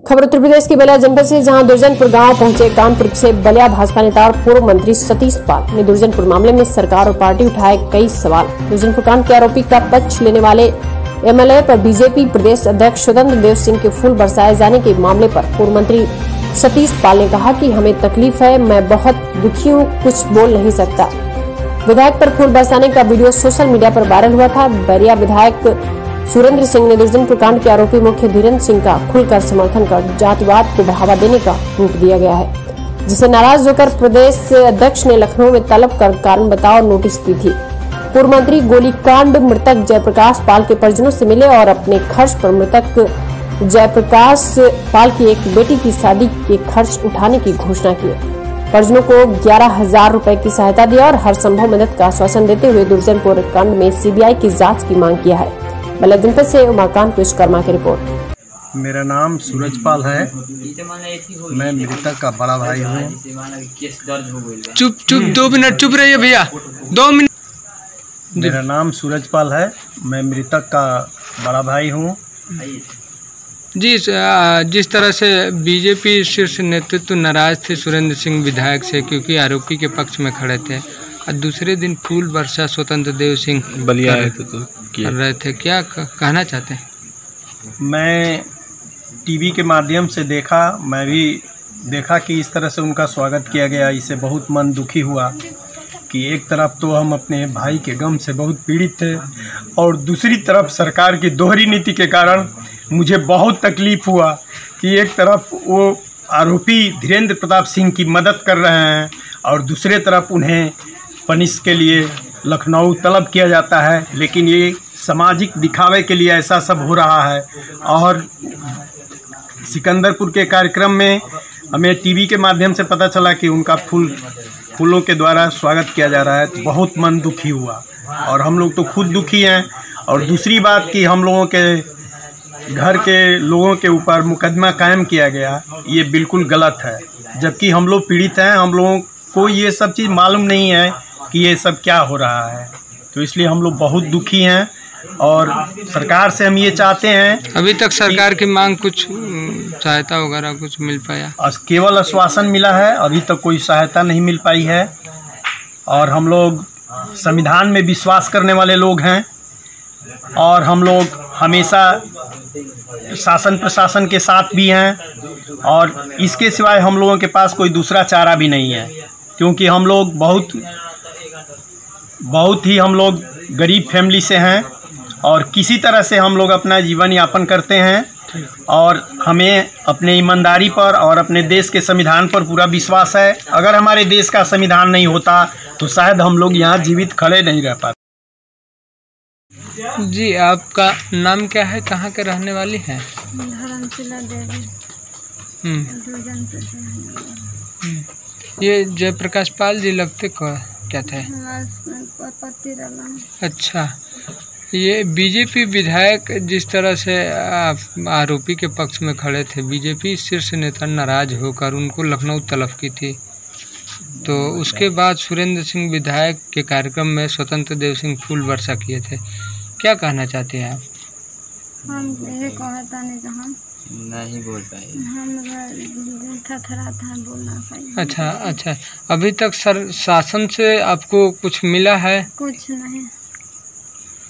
खबर उत्तर प्रदेश के बलिया जनपद से, जहां दुर्जनपुर गांव पहुंचे कानपुर से बलिया भाजपा नेता और पूर्व मंत्री सतीश पाल ने दुर्जनपुर मामले में सरकार और पार्टी उठाए कई सवाल। दुर्जनपुर कांड के आरोपी का पक्ष लेने वाले एमएलए पर बीजेपी प्रदेश अध्यक्ष स्वतंत्र देव सिंह के फूल बरसाए जाने के मामले पर पूर्व मंत्री सतीश पाल ने कहा कि हमें तकलीफ है, मैं बहुत दुखी हूँ, कुछ बोल नहीं सकता। विधायक पर फूल बरसाने का वीडियो सोशल मीडिया पर वायरल हुआ था। बलिया विधायक सुरेंद्र सिंह ने दुर्जनपुर कांड के आरोपी मुख्य धीरेन्द्र सिंह का खुलकर समर्थन कर जातिवाद को बढ़ावा देने का रूप दिया गया है, जिसे नाराज होकर प्रदेश अध्यक्ष ने लखनऊ में तलब कर कारण बताओ नोटिस दी थी। पूर्व मंत्री गोलीकांड मृतक जयप्रकाश पाल के परिजनों से मिले और अपने खर्च पर मृतक जयप्रकाश पाल की एक बेटी की शादी के खर्च उठाने की घोषणा की। परिजनों को 11,000 रुपए की सहायता दी और हर संभव मदद का आश्वासन देते हुए दुर्जनपुर कांड में सीबीआई की जांच की मांग किया है। बलिया जनपद से उमाकांत विश्वकर्मा की रिपोर्ट। मेरा नाम सूरजपाल है, मैं मृतक का बड़ा भाई हूँ। चुप 2 मिनट चुप रहिए भैया, 2 मिनट। मेरा नाम सूरजपाल है, मैं मृतक का बड़ा भाई हूँ। जी, जिस तरह से बीजेपी शीर्ष नेतृत्व नाराज थे सुरेंद्र सिंह विधायक से, क्योंकि आरोपी के पक्ष में खड़े थे, और दूसरे दिन फूल वर्षा स्वतंत्र देव सिंह बलिया कर रहे थे, क्या कहना चाहते हैं? मैं टीवी के माध्यम से देखा, मैं भी देखा कि इस तरह से उनका स्वागत किया गया। इससे बहुत मन दुखी हुआ कि एक तरफ तो हम अपने भाई के गम से बहुत पीड़ित थे और दूसरी तरफ सरकार की दोहरी नीति के कारण मुझे बहुत तकलीफ हुआ कि एक तरफ वो आरोपी धीरेन्द्र प्रताप सिंह की मदद कर रहे हैं और दूसरे तरफ उन्हें पनिश के लिए लखनऊ तलब किया जाता है, लेकिन ये सामाजिक दिखावे के लिए ऐसा सब हो रहा है। और सिकंदरपुर के कार्यक्रम में हमें टीवी के माध्यम से पता चला कि उनका फूलों के द्वारा स्वागत किया जा रहा है, तो बहुत मन दुखी हुआ और हम लोग तो खुद दुखी हैं। और दूसरी बात कि हम लोगों के घर के लोगों के ऊपर मुकदमा कायम किया गया, ये बिल्कुल गलत है, जबकि हम लोग पीड़ित हैं। हम लोगों को ये सब चीज़ मालूम नहीं है कि ये सब क्या हो रहा है, तो इसलिए हम लोग बहुत दुखी हैं और सरकार से हम ये चाहते हैं। अभी तक सरकार की मांग कुछ सहायता वगैरह कुछ मिल पाया? केवल आश्वासन मिला है, अभी तक कोई सहायता नहीं मिल पाई है। और हम लोग संविधान में विश्वास करने वाले लोग हैं और हम लोग हमेशा शासन प्रशासन के साथ भी हैं और इसके सिवाय हम लोगों के पास कोई दूसरा चारा भी नहीं है, क्योंकि हम लोग बहुत ही हम लोग गरीब फैमिली से हैं और किसी तरह से हम लोग अपना जीवन यापन करते हैं और हमें अपने ईमानदारी पर और अपने देश के संविधान पर पूरा विश्वास है। अगर हमारे देश का संविधान नहीं होता तो शायद हम लोग यहाँ जीवित खड़े नहीं रह पाते। जी, आपका नाम क्या है, कहाँ के रहने वाली हैं? धर्मशिला देवी। ये जयप्रकाश पाल जी लगते क्या थे? अच्छा, ये बीजेपी विधायक जिस तरह से आरोपी के पक्ष में खड़े थे, बीजेपी शीर्ष नेता नाराज होकर उनको लखनऊ तलब की थी, तो उसके बाद सुरेंद्र सिंह विधायक के कार्यक्रम में स्वतंत्र देव सिंह फूल वर्षा किए थे। क्या कहना चाहते हैं आप? हम ये कहता नहीं बोल पाए, अच्छा, अभी तक शासन से आपको कुछ मिला है? कुछ नहीं।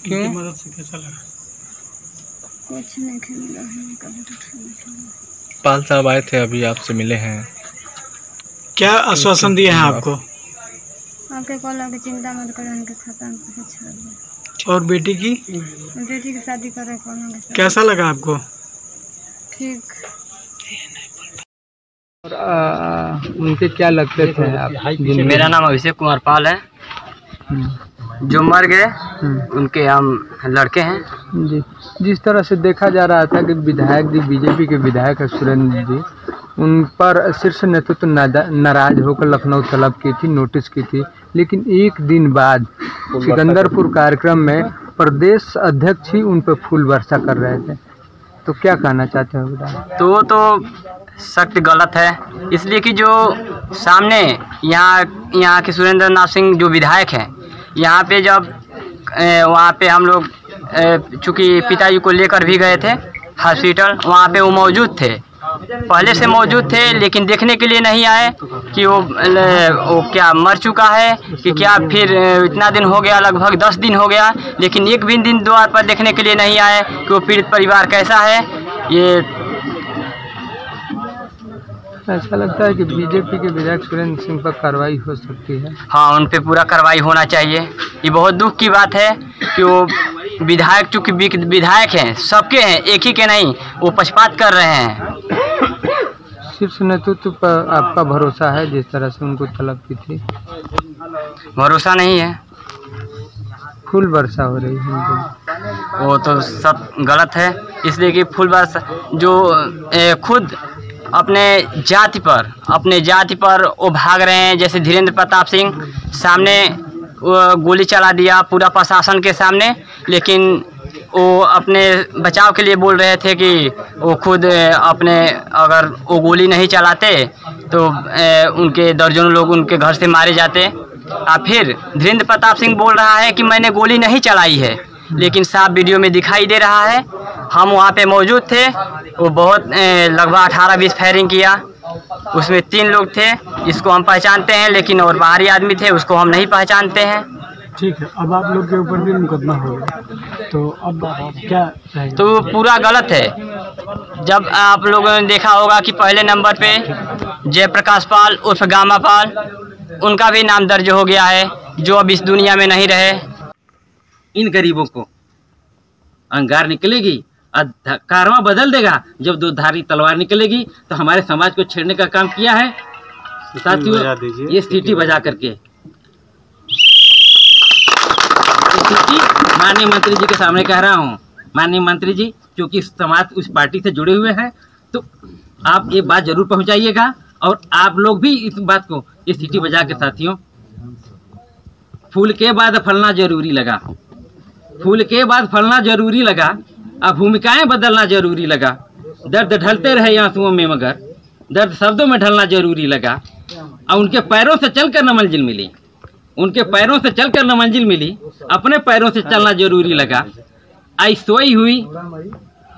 क्यों? मदद से कैसा लगा? कुछ नहीं मिला है। पाल साहब आए थे, अभी आपसे मिले हैं, क्या आश्वासन दिए हैं आपको? आपके कॉल की चिंता मत करो, उनके खाता में पैसे छोड़ दो। और बेटी की शादी करे, कैसा लगा आपको? ठीक। और उनके क्या लगते थे आप? मेरा नाम अभिषेक कुमार पाल है, जो मर गए उनके हम लड़के हैं। जी, जिस तरह से देखा जा रहा था कि विधायक जी, बीजेपी के विधायक है सुरेंद्र जी, उन पर शीर्ष नेतृत्व नाराज होकर लखनऊ तलब की थी, नोटिस की थी, लेकिन एक दिन बाद सिकंदरपुर कार्यक्रम में प्रदेश अध्यक्ष ही उन पर फूल वर्षा कर रहे थे, तो क्या कहना चाहते हो बेटा? तो वो तो सख्त गलत है, इसलिए कि जो सामने यहाँ के सुरेंद्र नाथ सिंह जो विधायक हैं, यहाँ पे जब वहाँ पे हम लोग चूँकि पिताजी को लेकर भी गए थे हॉस्पिटल, वहाँ पे वो मौजूद थे, पहले से मौजूद थे, लेकिन देखने के लिए नहीं आए कि वो क्या मर चुका है कि क्या। फिर इतना दिन हो गया, लगभग 10 दिन हो गया, लेकिन एक भी दिन द्वार पर देखने के लिए नहीं आए कि वो पीड़ित परिवार कैसा है। ये ऐसा लगता है कि बीजेपी के विधायक सुरेंद्र सिंह पर कार्रवाई हो सकती है। हाँ, उन पे पूरा कार्रवाई होना चाहिए। ये बहुत दुख की बात है कि वो विधायक, चूँकि विधायक हैं, सबके हैं, एक ही के नहीं, वो पक्षपात कर रहे हैं। शीर्ष नेतृत्व पर आपका भरोसा है जिस तरह से उनको तलब की थी? भरोसा नहीं है। फूल वर्षा हो रही है उनको। वो तो सब गलत है, इसलिए कि फूल वर्षा जो खुद अपने जाति पर वो भाग रहे हैं। जैसे धीरेन्द्र प्रताप सिंह सामने गोली चला दिया पूरा प्रशासन के सामने, लेकिन वो अपने बचाव के लिए बोल रहे थे कि वो खुद अपने अगर वो गोली नहीं चलाते तो उनके दर्जनों लोग उनके घर से मारे जाते। फिर धीरेन्द्र प्रताप सिंह बोल रहा है कि मैंने गोली नहीं चलाई है, लेकिन साफ वीडियो में दिखाई दे रहा है। हम वहाँ पे मौजूद थे, वो बहुत लगभग 18-20 फायरिंग किया, उसमें 3 लोग थे, इसको हम पहचानते हैं, लेकिन और बाहरी आदमी थे, उसको हम नहीं पहचानते हैं। ठीक है, अब आप लोग के ऊपर भी मुकदमा होगा, तो अब क्या रहेगा? तो पूरा गलत है। जब आप लोगों ने देखा होगा कि पहले नंबर पे जयप्रकाश पाल उर्फ गामा पाल, उनका भी नाम दर्ज हो गया है, जो अब इस दुनिया में नहीं रहे। इन गरीबों को अंगार निकलेगी, कारवां बदल देगा। जब 2 धारी तलवार निकलेगी तो हमारे समाज को छेड़ने का काम किया है। साथियों, ये सीटी बजा करके माननीय मंत्री जी के सामने कह रहा हूँ। माननीय मंत्री जी, क्योंकि समाज उस पार्टी से जुड़े हुए हैं, तो आप ये बात जरूर पहुँचाइएगा, और आप लोग भी इस बात को ये सीटी बजा के। साथियों, फूल के बाद फलना जरूरी लगा, फूल के बाद फलना जरूरी लगा, अब भूमिकाएं बदलना जरूरी लगा। दर्द ढलते रहे आंसुओं में, मगर दर्द शब्दों में ढलना जरूरी लगा। और उनके पैरों से चलकर न मंजिल मिली, उनके पैरों से चलकर न मंजिल मिली, अपने पैरों से चलना जरूरी लगा। आई सोई हुई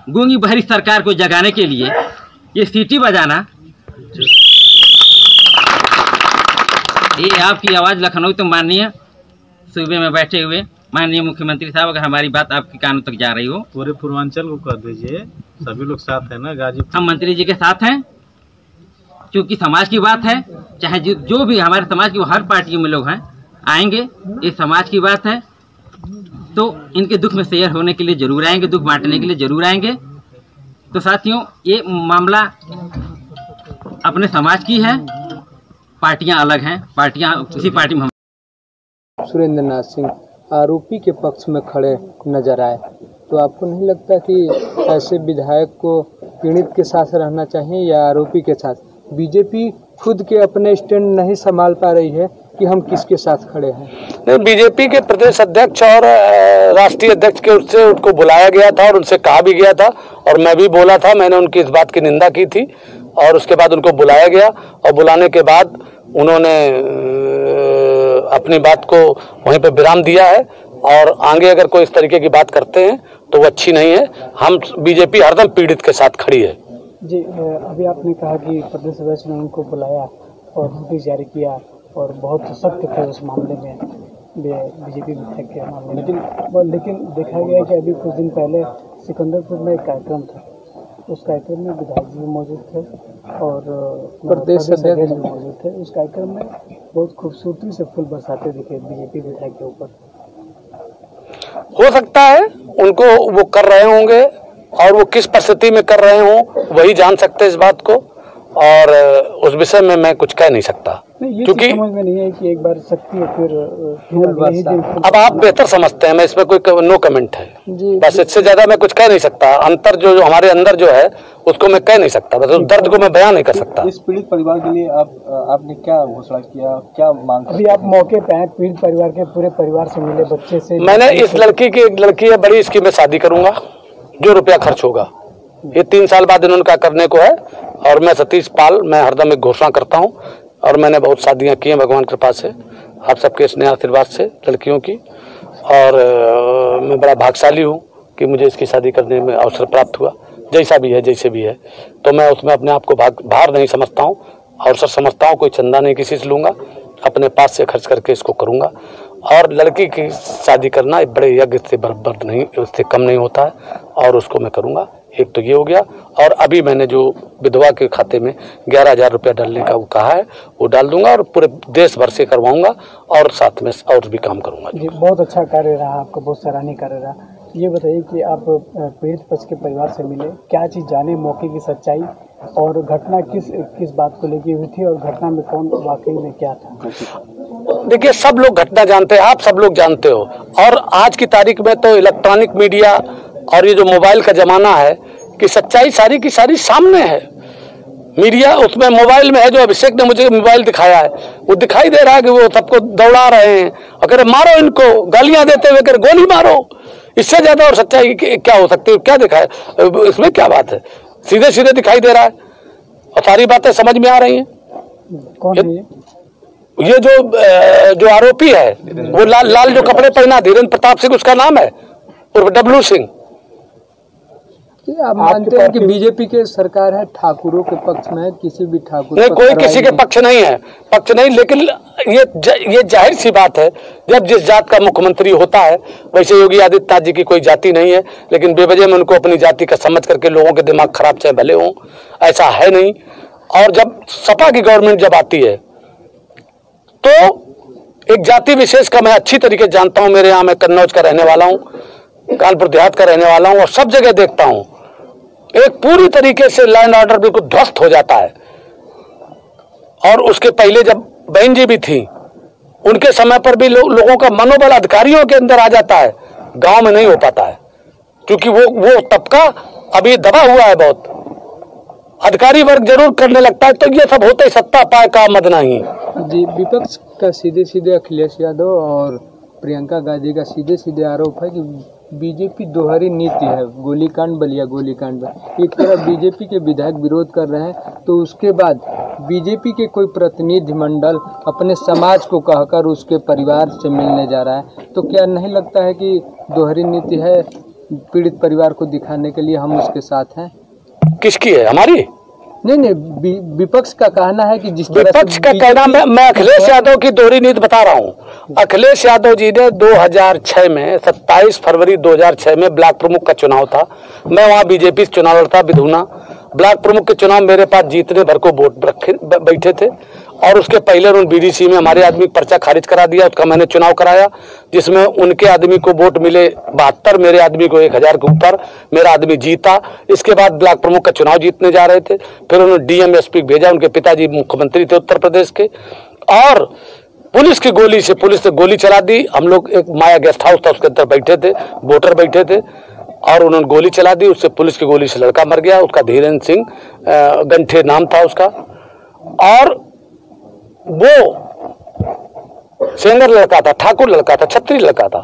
गूंगी बहरी सरकार को जगाने के लिए ये सीटी बजाना, ये आपकी आवाज़ लखनऊ तो माननीय सूबे में बैठे हुए माननीय मुख्यमंत्री साहब, अगर हमारी बात आपके कानों तक जा रही हो, पूरे पूर्वांचल को कर दीजिए। सभी लोग साथ हैं ना, गाजीपुर। हम मंत्री जी के साथ हैं, क्योंकि समाज की बात है। चाहे जो भी हमारे समाज की हर पार्टियों में लोग हैं आएंगे, ये समाज की बात है, तो इनके दुख में शेयर होने के लिए जरूर आएंगे, दुख बांटने के लिए जरूर आएंगे। तो साथियों, ये मामला अपने समाज की है, पार्टियां अलग हैं, पार्टियां उसी पार्टी में। सुरेंद्र नाथ सिंह आरोपी के पक्ष में खड़े नजर आए, तो आपको नहीं लगता कि ऐसे विधायक को पीड़ित के साथ रहना चाहिए या आरोपी के साथ? बीजेपी खुद के अपने स्टैंड नहीं संभाल पा रही है कि हम किसके साथ खड़े हैं। नहीं, बीजेपी के प्रदेश अध्यक्ष और राष्ट्रीय अध्यक्ष के उससे उनको बुलाया गया था और उनसे कहा भी गया था, और मैं भी बोला था, मैंने उनकी इस बात की निंदा की थी, और उसके बाद उनको बुलाया गया, और बुलाने के बाद उन्होंने अपनी बात को वहीं पे विराम दिया है। और आगे अगर कोई इस तरीके की बात करते हैं तो वो अच्छी नहीं है। हम बीजेपी हरदम पीड़ित के साथ खड़ी है। जी, अभी आपने कहा कि प्रदेश अध्यक्ष ने उनको बुलाया और नोटिस जारी किया और बहुत सख्त थे उस मामले में, बीजेपी विधायक के मामले में, लेकिन देखा गया कि अभी कुछ दिन पहले सिकंदरपुर में एक कार्यक्रम था, उस कार्यक्रम में विधायक जी मौजूद थे और प्रदेश अध्यक्ष भी मौजूद थे। उस कार्यक्रम में बहुत खूबसूरती से फूल बरसाते दिखे बीजेपी विधायक के ऊपर। हो सकता है उनको वो कर रहे होंगे, और वो किस परिस्थिति में कर रहे हों वही जान सकते इस बात को, और उस विषय में मैं कुछ कह नहीं सकता, क्योंकि समझ में नहीं है कि एक बार शक्ति है फिर अब आप बेहतर समझते हैं, मैं इसमें कोई नो कमेंट है, बस इससे ज्यादा मैं कुछ कह नहीं सकता। अंतर जो हमारे अंदर जो है उसको मैं कह नहीं सकता, बस उस दर्द को मैं बयान नहीं कर सकता। इस पीड़ित परिवार के लिए आपने क्या घोषणा किया, क्या मांग? अभी आप मौके पे हैं, पीड़ित परिवार के पूरे परिवार से मिले, बच्चे से। मैंने इस लड़की की, एक लड़की है बड़ी, इसकी मैं शादी करूंगा, जो रुपया खर्च होगा। ये 3 साल बाद इन्होंने क्या करने को है, और मैं सतीश पाल, मैं हरदम एक घोषणा करता हूँ, और मैंने बहुत शादियाँ की हैं भगवान कृपा से, आप सबके स्नेह आशीर्वाद से लड़कियों की, और मैं बड़ा भाग्यशाली हूँ कि मुझे इसकी शादी करने में अवसर प्राप्त हुआ। जैसा भी है जैसे भी है, तो मैं उसमें अपने आप को भार नहीं समझता हूँ। और सर समझता हूँ कोई चंदा नहीं किसी से लूँगा, अपने पास से खर्च करके इसको करूँगा। और लड़की की शादी करना एक बड़े यज्ञ से बराबर नहीं, उससे कम नहीं होता है, और उसको मैं करूँगा। एक तो ये हो गया, और अभी मैंने जो विधवा के खाते में 11,000 रुपया डालने का वो कहा है वो डाल दूंगा, और पूरे देश भर से करवाऊंगा, और साथ में और भी काम करूंगा। जी बहुत अच्छा कार्य रहा आपका, बहुत सराहनीय कार्य रहा। ये बताइए कि आप पीड़ित पक्ष के परिवार से मिले, क्या चीज़ जाने मौके की सच्चाई, और घटना किस बात को लेके हुई थी, और घटना में कौन वाकई में क्या था? देखिए सब लोग घटना जानते हैं, आप सब लोग जानते हो, और आज की तारीख में तो इलेक्ट्रॉनिक मीडिया और ये जो मोबाइल का जमाना है कि सच्चाई सारी की सारी सामने है। मीडिया उसमें मोबाइल में है, जो अभिषेक ने मुझे मोबाइल दिखाया है वो दिखाई दे रहा है कि वो सबको दौड़ा रहे हैं और कह रहे मारो इनको, गालियां देते हुए कह रहे गोली मारो। इससे ज्यादा और सच्चाई क्या हो सकती है? क्या दिखाए, इसमें क्या बात है? सीधे सीधे दिखाई दे रहा है और सारी बातें समझ में आ रही हैं। कौन है ये जो आरोपी है वो लाल जो कपड़े पहना, धीरेन्द्र प्रताप सिंह उसका नाम है, उर्फ डब्लू सिंह। आप मानते हैं कि बीजेपी के सरकार है ठाकुरों के पक्ष में, किसी भी ठाकुर नहीं, कोई किसी के पक्ष नहीं है, पक्ष नहीं। लेकिन ये जाहिर सी बात है, जब जिस जात का मुख्यमंत्री होता है, वैसे योगी आदित्यनाथ जी की कोई जाति नहीं है, लेकिन बेवजह में उनको अपनी जाति का समझ करके लोगों के दिमाग खराब चाहे भले हों, ऐसा है नहीं। और जब सपा की गवर्नमेंट जब आती है तो एक जाति विशेष का मैं अच्छी तरीके जानता हूं। मेरे यहाँ मैं कन्नौज का रहने वाला हूं, कानपुर देहात का रहने वाला हूं, और सब जगह देखता हूं एक पूरी तरीके से लॉ एंड ऑर्डर बिल्कुल ध्वस्त हो जाता है। और उसके पहले जब बहन जी भी थी, उनके समय पर भी लोगों का मनोबल अधिकारियों के अंदर आ जाता है, गांव में नहीं हो पाता है, क्योंकि वो तबका अभी दबा हुआ है बहुत। अधिकारी वर्ग जरूर करने लगता है, तो ये सब होते ही सत्ता पाए का मद नहीं। जी विपक्ष का सीधे सीधे अखिलेश यादव और प्रियंका गांधी का सीधे सीधे आरोप है कि बीजेपी दोहरी नीति है, गोलीकांड बलिया गोलीकांड में। एक तरफ बीजेपी के विधायक विरोध कर रहे हैं, तो उसके बाद बीजेपी के कोई प्रतिनिधि मंडल अपने समाज को कहकर उसके परिवार से मिलने जा रहा है। तो क्या नहीं लगता है कि दोहरी नीति है, पीड़ित परिवार को दिखाने के लिए हम उसके साथ हैं? किसकी है? हमारी नहीं, विपक्ष का कहना है कि जिस विपक्ष का कहना, मैं अखिलेश यादव की दोहरी नीति बता रहा हूं। अखिलेश यादव जी ने 2006 में 27 फरवरी 2006 में ब्लॉक प्रमुख का चुनाव था। मैं वहां बीजेपी से चुनाव लड़ता विधुना। ब्लॉक प्रमुख के चुनाव मेरे पास जीतने भर को वोट बैठे थे, और उसके पहले उन्होंने बीडीसी में हमारे आदमी पर्चा खारिज करा दिया, उसका मैंने चुनाव कराया, जिसमें उनके आदमी को वोट मिले 72, मेरे आदमी को 1000 के ऊपर, मेरा आदमी जीता। इसके बाद ब्लॉक प्रमुख का चुनाव जीतने जा रहे थे, फिर उन्होंने डीएम एसपी भेजा, उनके पिताजी मुख्यमंत्री थे उत्तर प्रदेश के, और पुलिस की गोली से पुलिस ने गोली चला दी। हम लोग एक माया गेस्ट हाउस था, उसके अंदर बैठे थे, वोटर बैठे थे, और उन्होंने गोली चला दी। उससे पुलिस की गोली से लड़का मर गया, उसका धीरेन्द्र सिंह गंठे नाम था उसका, और वो सेंगर लड़का था, ठाकुर लड़का था, छत्री लड़का था,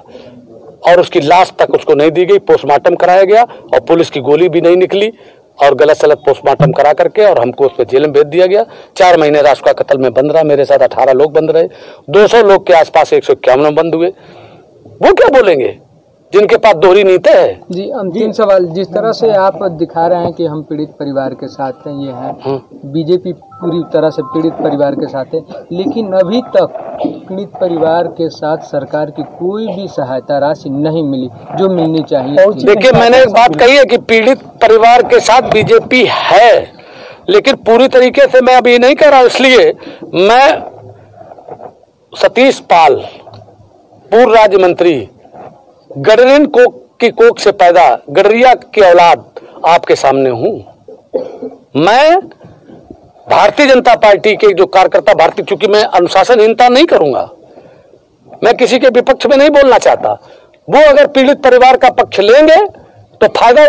और उसकी लाश तक उसको नहीं दी गई। पोस्टमार्टम कराया गया और पुलिस की गोली भी नहीं निकली, और गलत सलत पोस्टमार्टम करा करके और हमको उस पर जेल में भेज दिया गया। 4 महीने राष्ट्र का कत्ल में बंद रहा, मेरे साथ 18 लोग बंद रहे, 200 लोग के आसपास 151 बंद हुए। वो क्या बोलेंगे जिनके पास दोहरी नीति है? जी अंतिम सवाल, जिस तरह से आप दिखा रहे हैं कि हम पीड़ित परिवार के साथ हैं, ये है बीजेपी पूरी तरह से पीड़ित परिवार के साथ है, लेकिन अभी तक पीड़ित परिवार के साथ सरकार की कोई भी सहायता राशि नहीं मिली जो मिलनी चाहिए। देखिए मैंने एक बात कही है कि पीड़ित परिवार के साथ बीजेपी है, लेकिन पूरी तरीके से मैं अभी नहीं कह रहा। इसलिए मैं सतीश पाल, पूर्व राज्य मंत्री, गडरिन की कोख से पैदा, गडरिया की औलाद आपके सामने हूं। मैं भारतीय जनता पार्टी के जो कार्यकर्ता, चूंकि मैं अनुशासनहीनता नहीं करूंगा, मैं किसी के विपक्ष में नहीं बोलना चाहता। वो अगर पीड़ित परिवार का पक्ष लेंगे तो फायदा